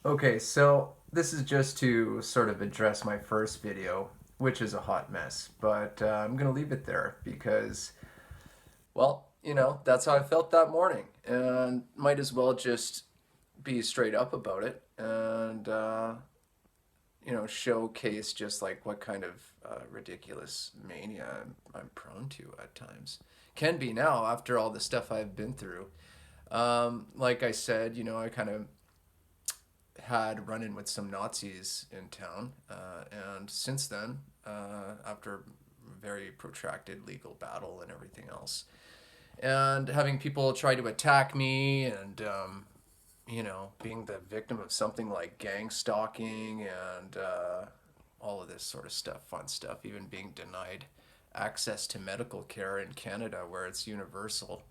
Okay, so this is just to sort of address my first video, which is a hot mess, but I'm going to leave it there because, well, that's how I felt that morning, and might as well just be straight up about it and, showcase just like what kind of ridiculous mania I'm prone to at times. Can be now after all the stuff I've been through. Like I said, I kind of had run in with some Nazis in town, and since then, after very protracted legal battle and everything else, and having people try to attack me, and being the victim of something like gang stalking and all of this sort of stuff, fun stuff, even being denied access to medical care in Canada where it's universal,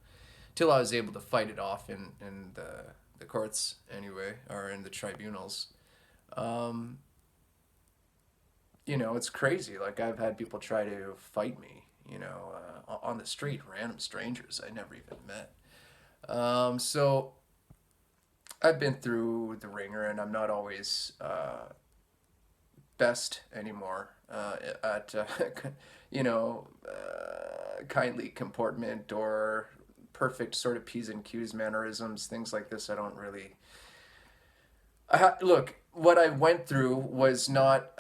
till I was able to fight it off in the courts anyway, or in the tribunals. Um, it's crazy. Like I've had people try to fight me, on the street, random strangers I never even met. So I've been through the ringer, and I'm not always best anymore at kindly comportment or perfect sort of p's and q's mannerisms, things like this. I don't really look, what I went through was not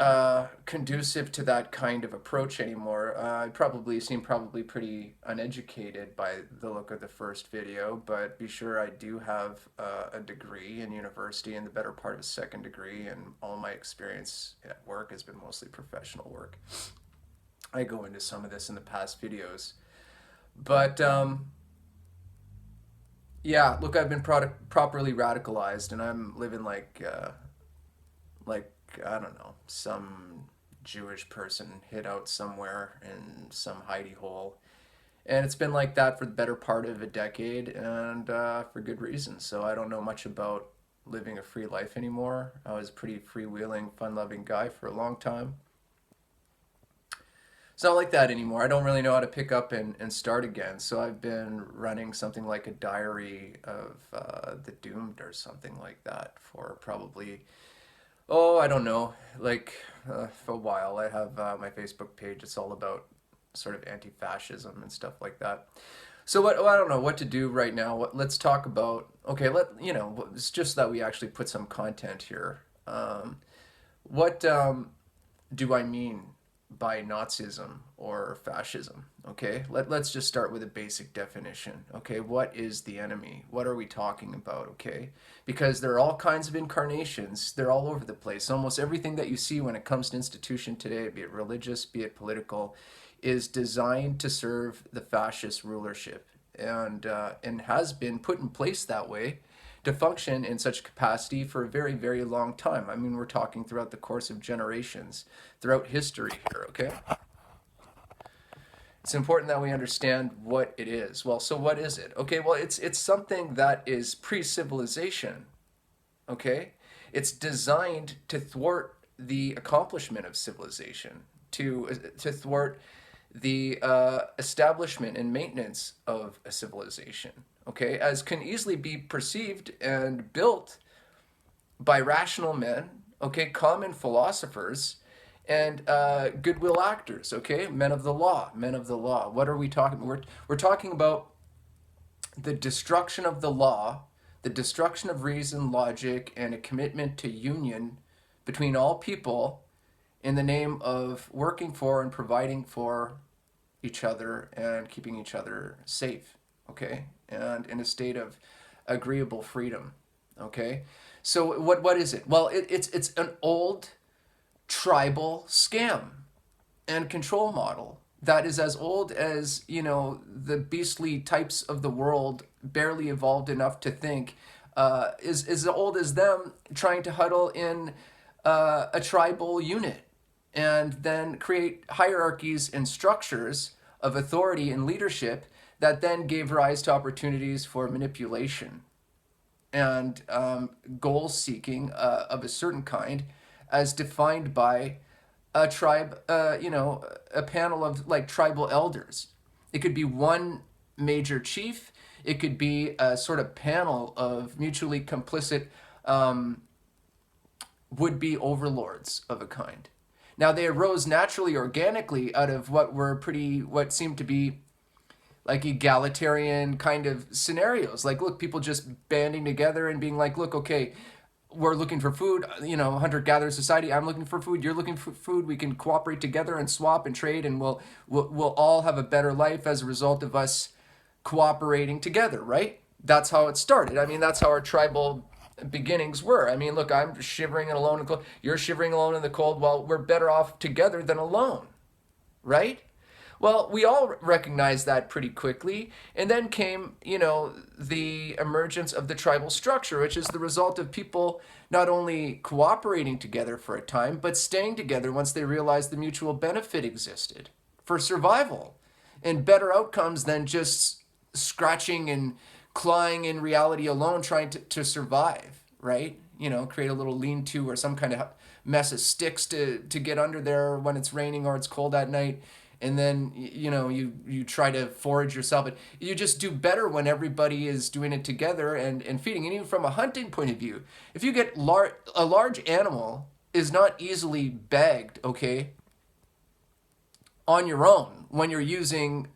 conducive to that kind of approach anymore. I probably seem probably pretty uneducated by the look of the first video, but be sure I do have a degree in university and the better part of a second degree, and all my experience at work has been mostly professional work. I go into some of this in the past videos, but yeah, look, I've been properly radicalized, and I'm living like I don't know, some Jewish person hid out somewhere in some hidey hole, and it's been like that for the better part of a decade, and for good reason. So I don't know much about living a free life anymore. I was a pretty freewheeling, fun-loving guy for a long time. It's not like that anymore. I don't really know how to pick up and start again. So I've been running something like a diary of the doomed or something like that for probably, oh, I don't know, like for a while. I have my Facebook page. It's all about sort of anti-fascism and stuff like that. So what, well, I don't know what to do right now. Let's talk about. Okay, it's just that we actually put some content here. What do I mean by Nazism or fascism? Okay, let's just start with a basic definition. Okay, what is the enemy? What are we talking about? Okay, because there are all kinds of incarnations, they're all over the place. Almost everything that you see when it comes to institution today, be it religious, be it political, is designed to serve the fascist rulership, and has been put in place that way to function in such capacity for a very, very long time. I mean, we're talking throughout the course of generations, throughout history here, okay? It's important that we understand what it is. Well, so what is it? Okay, well, it's something that is pre-civilization, okay? It's designed to thwart the accomplishment of civilization, to thwart the establishment and maintenance of a civilization, okay, as can easily be perceived and built by rational men, okay, common philosophers, and goodwill actors, okay, men of the law, men of the law. What are we talking? We're talking about the destruction of the law, the destruction of reason, logic, and a commitment to union between all people in the name of working for and providing for each other and keeping each other safe, okay, and in a state of agreeable freedom, okay. So what is it? Well, it's an old tribal scam and control model that is as old as the beastly types of the world barely evolved enough to think, is as old as them trying to huddle in a tribal unit and then create hierarchies and structures of authority and leadership that then gave rise to opportunities for manipulation and goal seeking of a certain kind, as defined by a tribe, a panel of like tribal elders. It could be one major chief. It could be a sort of panel of mutually complicit would-be overlords of a kind. Now, they arose naturally, organically, out of what seemed to be like egalitarian kind of scenarios. Like, look, people just banding together and being like, look, okay, we're looking for food, hunter-gatherer society. I'm looking for food. You're looking for food. We can cooperate together and swap and trade, and we'll all have a better life as a result of us cooperating together, right? That's how it started. I mean, that's how our tribal beginnings were. I mean, look, I'm shivering alone in the cold. You're shivering alone in the cold. Well, we're better off together than alone, right? Well, we all recognized that pretty quickly. And then came, the emergence of the tribal structure, which is the result of people not only cooperating together for a time, but staying together once they realized the mutual benefit existed for survival and better outcomes than just scratching and clawing in reality alone, trying to survive, right? Create a little lean-to or some kind of mess of sticks to get under there when it's raining or it's cold at night. And then, you try to forage yourself. But you just do better when everybody is doing it together and feeding. And even from a hunting point of view, if you get a large animal is not easily bagged, okay, on your own when you're using,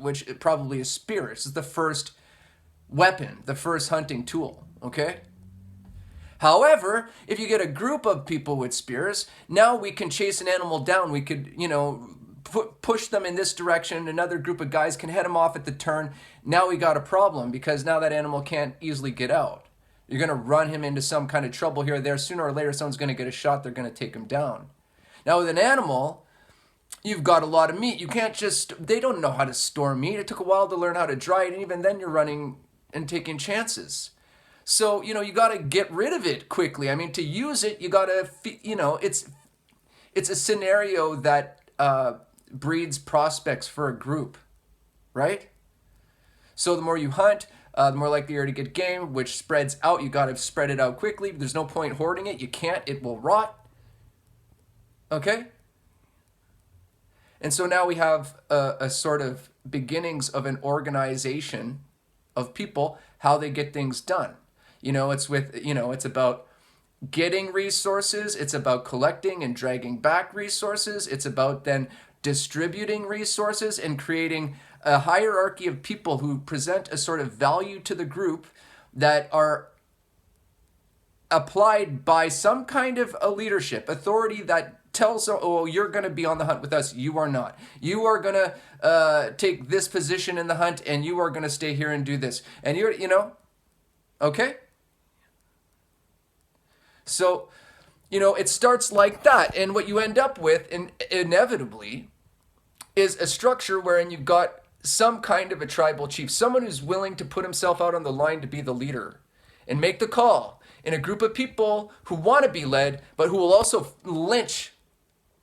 which probably is spear. This is the first weapon, the first hunting tool, okay? However, if you get a group of people with spears, now we can chase an animal down. We could, push them in this direction. Another group of guys can head them off at the turn. Now we got a problem because now that animal can't easily get out. You're going to run him into some kind of trouble here or there. Sooner or later, someone's going to get a shot. They're going to take him down. Now with an animal, you've got a lot of meat. You can't they don't know how to store meat. It took a while to learn how to dry it. And even then you're running and taking chances. So, you got to get rid of it quickly. I mean, to use it, you got to, it's a scenario that breeds prospects for a group, right? So the more you hunt, the more likely you are to get game, which spreads out. You got to spread it out quickly. There's no point hoarding it. You can't. It will rot. Okay? And so now we have a sort of beginnings of an organization of people, how they get things done. It's about getting resources. It's about collecting and dragging back resources. It's about then distributing resources and creating a hierarchy of people who present a sort of value to the group that are applied by some kind of a leadership, authority that tells them, oh, you're going to be on the hunt with us. You are not. You are going to take this position in the hunt and you are going to stay here and do this. And okay? So, it starts like that. And what you end up with, inevitably, is a structure wherein you've got some kind of a tribal chief, someone who's willing to put himself out on the line to be the leader and make the call in a group of people who want to be led, but who will also lynch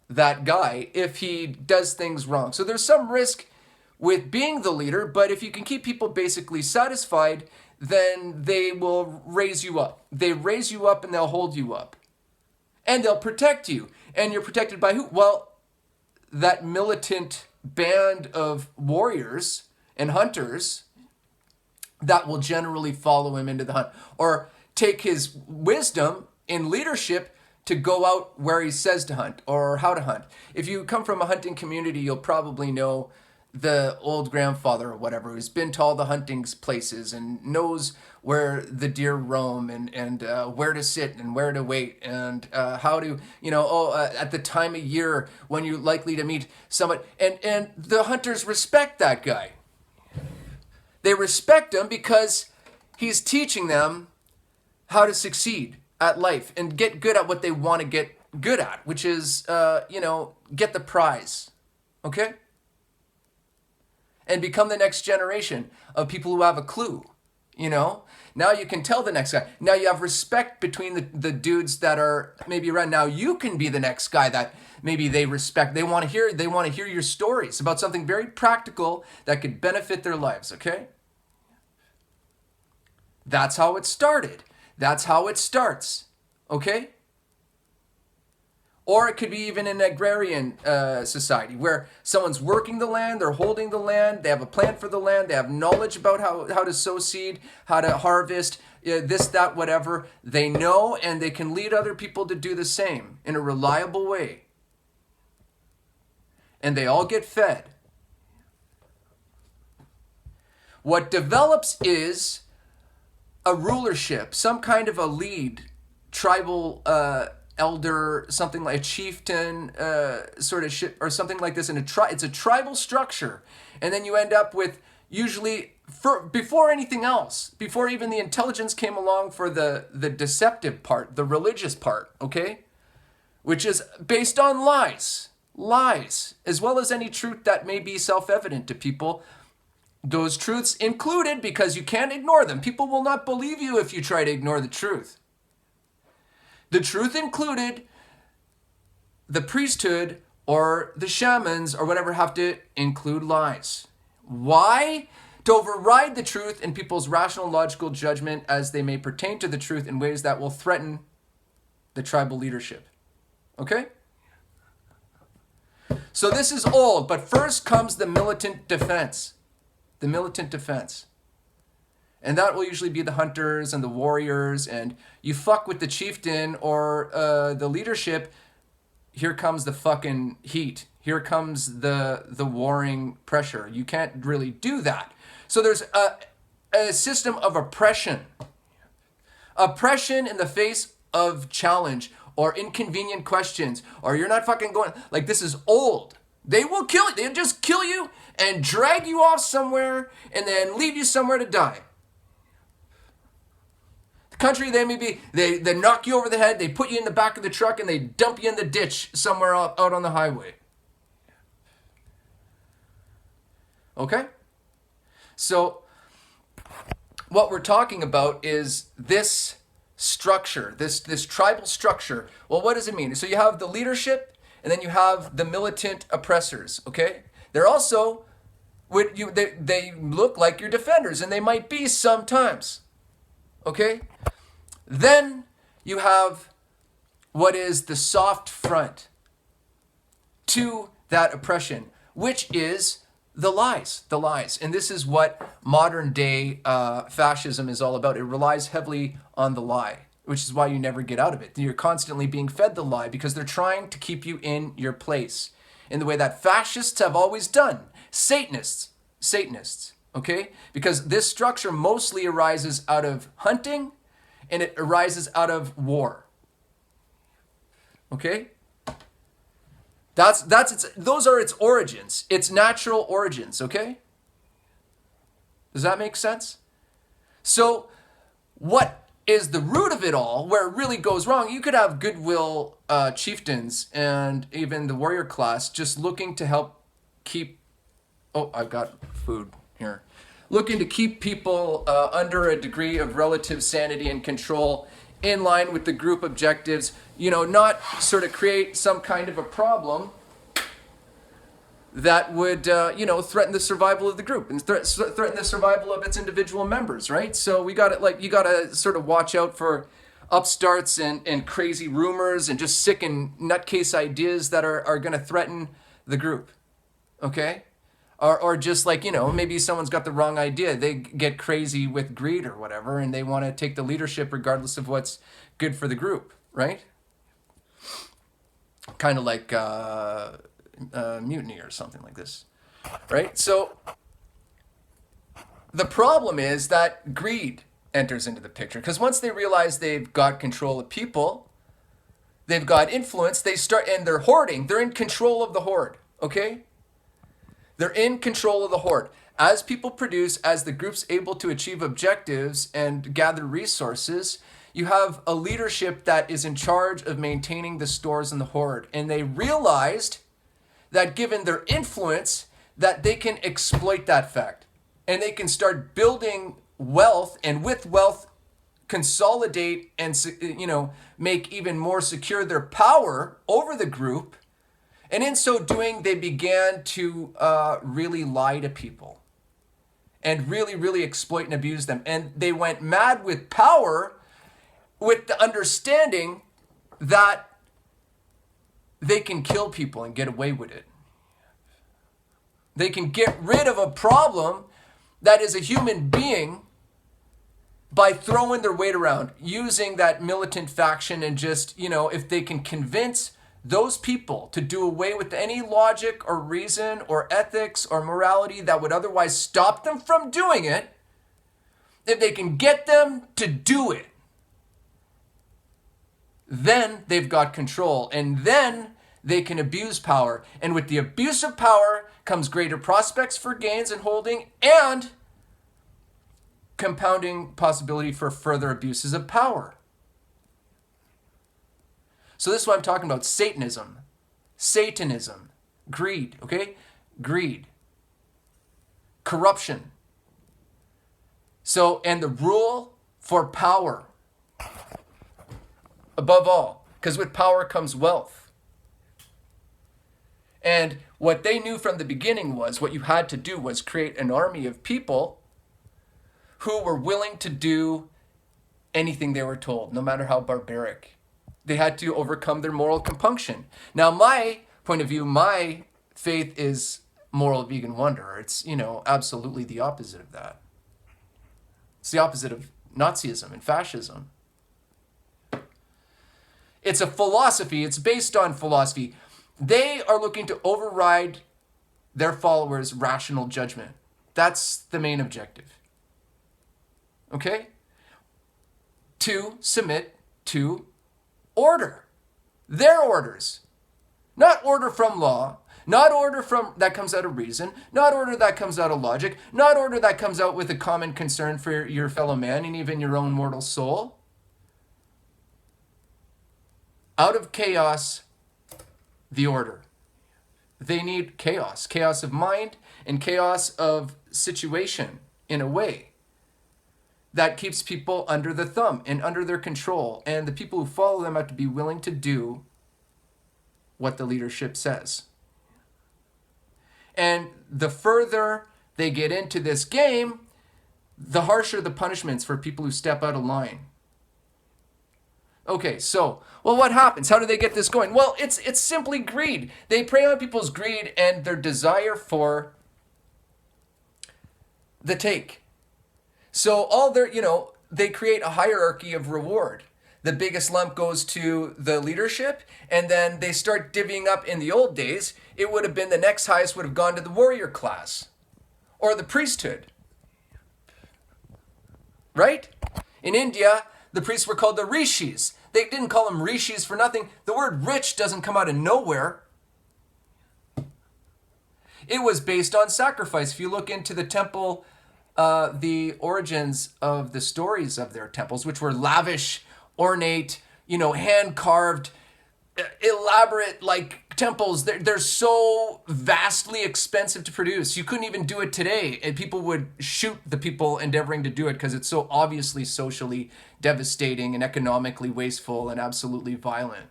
that guy if he does things wrong. So there's some risk with being the leader, but if you can keep people basically satisfied, then they will raise you up. They raise you up and they'll hold you up. And they'll protect you. And you're protected by who? Well, that militant band of warriors and hunters that will generally follow him into the hunt. Or take his wisdom in leadership to go out where he says to hunt or how to hunt. If you come from a hunting community, you'll probably know the old grandfather or whatever who's been to all the hunting places and knows where the deer roam and where to sit and where to wait and how to, at the time of year when you're likely to meet someone. And the hunters respect that guy. They respect him because he's teaching them how to succeed at life and get good at what they want to get good at, which is, get the prize. Okay? And become the next generation of people who have a clue, Now you can tell the next guy. Now you have respect between the dudes that are maybe around. Now you can be the next guy that maybe they respect. They want to hear your stories about something very practical that could benefit their lives, okay? That's how it started. That's how it starts, okay? Or it could be even an agrarian society where someone's working the land, they're holding the land, they have a plan for the land, they have knowledge about how to sow seed, how to harvest, this, that, whatever. They know, and they can lead other people to do the same in a reliable way. And they all get fed. What develops is a rulership, some kind of a lead, tribal elder, something like a chieftain, sort of shit, or something like this. It's a tribal structure, and then you end up with usually before anything else, before even the intelligence came along for the deceptive part, the religious part, okay, which is based on lies, as well as any truth that may be self-evident to people. Those truths included, because you can't ignore them. People will not believe you if you try to ignore the truth. The truth included, the priesthood or the shamans or whatever have to include lies. Why? To override the truth in people's rational logical judgment as they may pertain to the truth in ways that will threaten the tribal leadership. Okay? So this is old, but first comes the militant defense. The militant defense. And that will usually be the hunters and the warriors, and you fuck with the chieftain or the leadership, here comes the fucking heat. Here comes the warring pressure. You can't really do that. So there's a system of oppression. Oppression in the face of challenge or inconvenient questions, or you're not fucking going, like, this is old. They will kill you. They'll just kill you and drag you off somewhere and then leave you somewhere to die. The country, they knock you over the head, they put you in the back of the truck, and they dump you in the ditch somewhere out on the highway. Okay? So, what we're talking about is this structure, this tribal structure. Well, what does it mean? So you have the leadership, and then you have the militant oppressors, okay? They're also, they look like your defenders, and they might be sometimes, okay? Then you have what is the soft front to that oppression, which is the lies. And this is what modern day fascism is all about. It relies heavily on the lie, which is why you never get out of it. You're constantly being fed the lie because they're trying to keep you in your place in the way that fascists have always done. Satanists, okay? Because this structure mostly arises out of hunting, and it arises out of war. Okay? Those are its origins. Its natural origins, okay? Does that make sense? So, what is the root of it all, where it really goes wrong? You could have goodwill chieftains and even the warrior class just looking to help keep... Oh, I've got food here. Looking to keep people under a degree of relative sanity and control in line with the group objectives, not sort of create some kind of a problem that would, threaten the survival of the group and threaten the survival of its individual members, right? So you got to sort of watch out for upstarts and crazy rumors and just sick and nutcase ideas that are going to threaten the group, okay? Or just like, maybe someone's got the wrong idea. They get crazy with greed or whatever, and they want to take the leadership regardless of what's good for the group, right? Kind of like mutiny or something like this, right? So the problem is that greed enters into the picture, because once they realize they've got control of people, they've got influence, and they're hoarding. They're in control of the horde, okay? They're in control of the horde. As people produce, as the group's able to achieve objectives and gather resources, you have a leadership that is in charge of maintaining the stores in the horde. And they realized that given their influence, that they can exploit that fact. And they can start building wealth, and with wealth, consolidate and, make even more secure their power over the group. And in so doing, they began to really lie to people and really, really exploit and abuse them. And they went mad with power, with the understanding that they can kill people and get away with it. They can get rid of a problem that is a human being by throwing their weight around, using that militant faction, and just, if they can convince those people to do away with any logic or reason or ethics or morality that would otherwise stop them from doing it, if they can get them to do it, then they've got control, and then they can abuse power. And with the abuse of power comes greater prospects for gains and holding, and compounding possibility for further abuses of power. So this is what I'm talking about: Satanism, greed, okay? Greed, corruption. So, and the rule for power, above all, because with power comes wealth. And what they knew from the beginning was what you had to do was create an army of people who were willing to do anything they were told, no matter how barbaric. They had to overcome their moral compunction. Now, my point of view, my faith is moral vegan wonder. It's, absolutely the opposite of that. It's the opposite of Nazism and fascism. It's a philosophy. It's based on philosophy. They are looking to override their followers' rational judgment. That's the main objective. Okay? To submit to order. Their orders. Not order from law. Not order from that comes out of reason. Not order that comes out of logic. Not order that comes out with a common concern for your fellow man and even your own mortal soul. Out of chaos, the order. They need chaos. Chaos of mind and chaos of situation, in a way that keeps people under the thumb and under their control. And the people who follow them have to be willing to do what the leadership says. And the further they get into this game, the harsher the punishments for people who step out of line. Okay, so, well, what happens? How do they get this going? Well, it's simply greed. They prey on people's greed and their desire for the take. So all their, they create a hierarchy of reward. The biggest lump goes to the leadership, and then they start divvying up. In the old days, it would have been the next highest would have gone to the warrior class or the priesthood. Right? In India, the priests were called the rishis. They didn't call them rishis for nothing. The word rich doesn't come out of nowhere. It was based on sacrifice. If you look into the temple, the origins of the stories of their temples, which were lavish, ornate, hand-carved, elaborate, temples. They're so vastly expensive to produce. You couldn't even do it today, and people would shoot the people endeavoring to do it because it's so obviously socially devastating and economically wasteful and absolutely violent.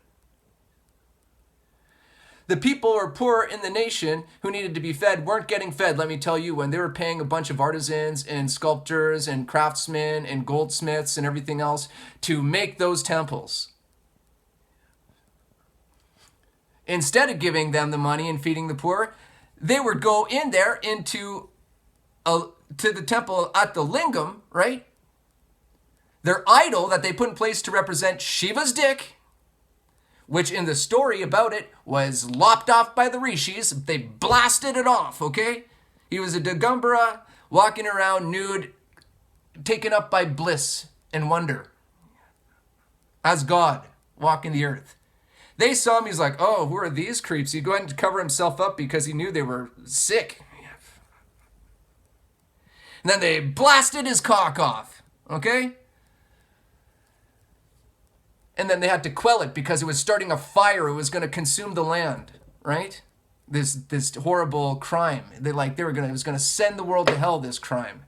The people who are poor in the nation who needed to be fed weren't getting fed, let me tell you, when they were paying a bunch of artisans and sculptors and craftsmen and goldsmiths and everything else to make those temples. Instead of giving them the money and feeding the poor, they would go in there to the temple at the lingam, right? Their idol that they put in place to represent Shiva's dick, which in the story about it was lopped off by the rishis. They blasted it off, okay? He was a Digambara walking around nude, taken up by bliss and wonder as God walking the earth. They saw him, he's like, oh, who are these creeps? He'd go ahead and cover himself up because he knew they were sick. And then they blasted his cock off, okay? And then they had to quell it because it was starting a fire. It was going to consume the land, right? This horrible crime. It was going to send the world to hell, this crime.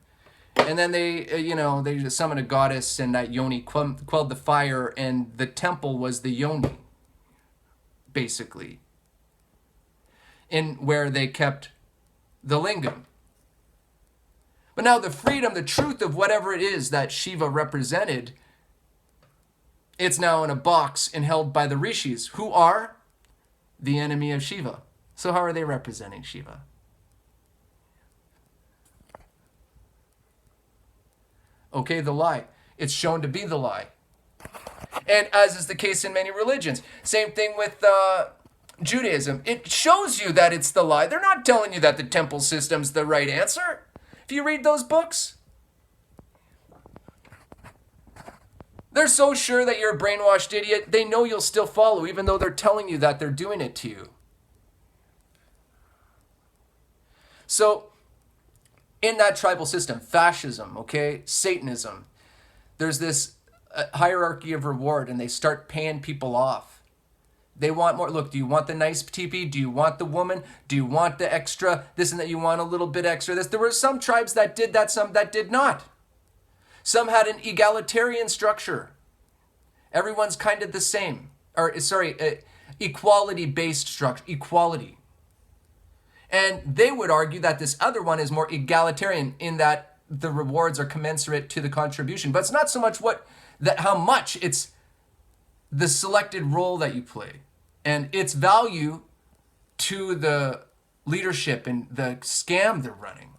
And then they just summoned a goddess, and that yoni quelled the fire, and the temple was the yoni, basically, in where they kept the lingam. But now the freedom, the truth of whatever it is that Shiva represented, it's now in a box and held by the rishis, who are the enemy of Shiva. So how are they representing Shiva? Okay, the lie. It's shown to be the lie. And as is the case in many religions. Same thing with Judaism. It shows you that it's the lie. They're not telling you that the temple system's the right answer. If you read those books, they're so sure that you're a brainwashed idiot, they know you'll still follow, even though they're telling you that they're doing it to you. So, in that tribal system, fascism, okay, Satanism, there's this hierarchy of reward, and they start paying people off. They want more. Look, do you want the nice teepee? Do you want the woman? Do you want the extra this and that? You want a little bit extra this? There were some tribes that did that, some that did not. Some had an egalitarian structure. Everyone's kind of the same. Equality-based structure. Equality. And they would argue that this other one is more egalitarian in that the rewards are commensurate to the contribution. But it's not so much how much, it's the selected role that you play and its value to the leadership and the scam they're running.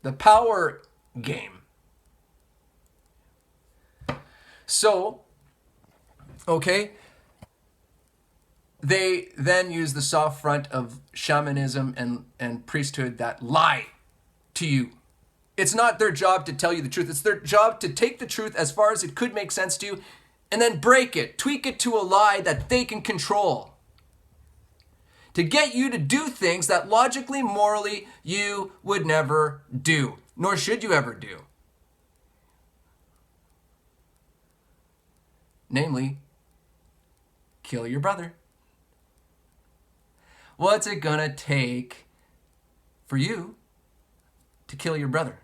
The power game. So, okay, they then use the soft front of shamanism and priesthood that lie to you. It's not their job to tell you the truth. It's their job to take the truth as far as it could make sense to you and then break it, tweak it to a lie that they can control. To get you to do things that logically, morally, you would never do, nor should you ever do. Namely, kill your brother. What's it gonna take for you to kill your brother?